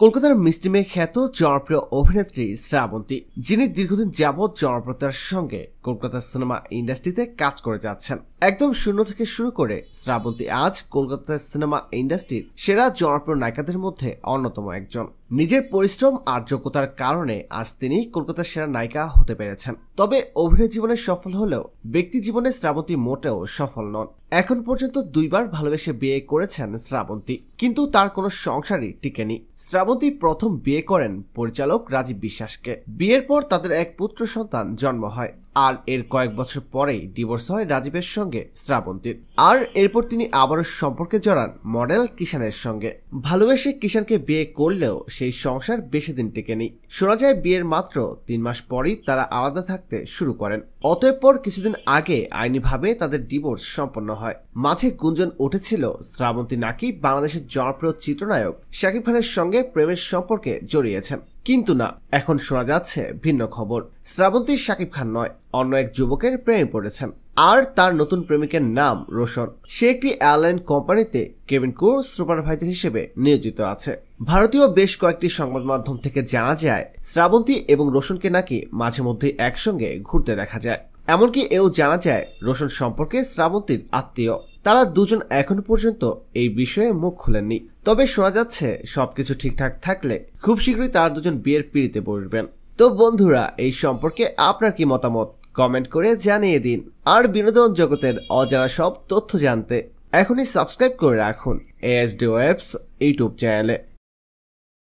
কলকাতার মিষ্টি মেয়ে খ্যাত জনপ্রিয় অভিনেত্রী শ্রাবন্তী, যিনি দীর্ঘদিন যাবৎ জনপ্রিয়তার সঙ্গে কলকাতার সিনেমা ইন্ডাস্ট্রিতে কাজ করে যাচ্ছেন। একদম শূন্য থেকে শুরু করে শ্রাবন্তী আজ কলকাতার সিনেমা ইন্ডাস্ট্রির সেরা জনপ্রিয় নায়িকাদের মধ্যে অন্যতম একজন। নিজের পরিশ্রম আর যোগ্যতার কারণে আজ তিনি কলকাতার সেরা নায়িকা হতে পেরেছেন। তবে অভিনয় জীবনে সফল হলেও ব্যক্তি জীবনে শ্রাবন্তী মোটেও সফল নন। এখন পর্যন্ত দুইবার ভালোবেসে বিয়ে করেছেন শ্রাবন্তী, কিন্তু তার কোনো সংসারই টিকেনি। শ্রাবন্তী প্রথম বিয়ে করেন পরিচালক রাজীব বিশ্বাসকে। বিয়ের পর তাদের এক পুত্র সন্তান জন্ম হয়, আর এর কয়েক বছর পরেই ডিভোর্স হয় রাজীবের সঙ্গে শ্রাবন্তীর। আর এরপর তিনি আবারও সম্পর্কে জড়ান মডেল কিষানের সঙ্গে। ভালোবেসে কিষানকে বিয়ে করলেও সেই সংসার বেশি দিন টেকেনি। শোনা যায় বিয়ের মাত্র 3 মাস পরই তারা আলাদা থাকতে শুরু করেন। অতঃপর পর কিছুদিন আগে আইনিভাবে তাদের ডিভোর্স সম্পন্ন হয়। মাঝে গুঞ্জন উঠেছিল শ্রাবন্তী নাকি বাংলাদেশের জনপ্রিয় চিত্রনায়ক শাকিব খানের সঙ্গে প্রেমের সম্পর্কে জড়িয়েছেন, কিন্তু না, এখন শোনা যাচ্ছে ভিন্ন খবর। শ্রাবন্তী শাকিব খান নয়, অন্য এক যুবকের প্রেমে পড়েছেন, আর তার নতুন প্রেমিকের নাম রোশন। সে একটি এয়ারলাইন কোম্পানিতে কেবিন ক্রু সুপারভাইজার হিসেবে নিয়োজিত আছে। ভারতীয় বেশ কয়েকটি সংবাদ মাধ্যম থেকে জানা যায় শ্রাবন্তী এবং রোশনকে নাকি মাঝে মধ্যে একসঙ্গে ঘুরতে দেখা যায়। এমনকি এও জানা যায় রোশন সম্পর্কে শ্রাবন্তীর আত্মীয়। তারা দুজন এখন পর্যন্ত এই বিষয়ে মুখ খুলেননি। তবে শোনা যাচ্ছে সবকিছু ঠিকঠাক থাকলে খুব শীঘ্রই তারা দুজন বিয়ের পিঁড়িতে বসবেন। তো বন্ধুরা, এই সম্পর্কে আপনার কি মতামত কমেন্ট করে জানিয়ে দিন। আর বিনোদন জগতের অজানা সব তথ্য জানতে এখনই সাবস্ক্রাইব করে রাখুন ASD Webs ইউটিউব চ্যানেলে।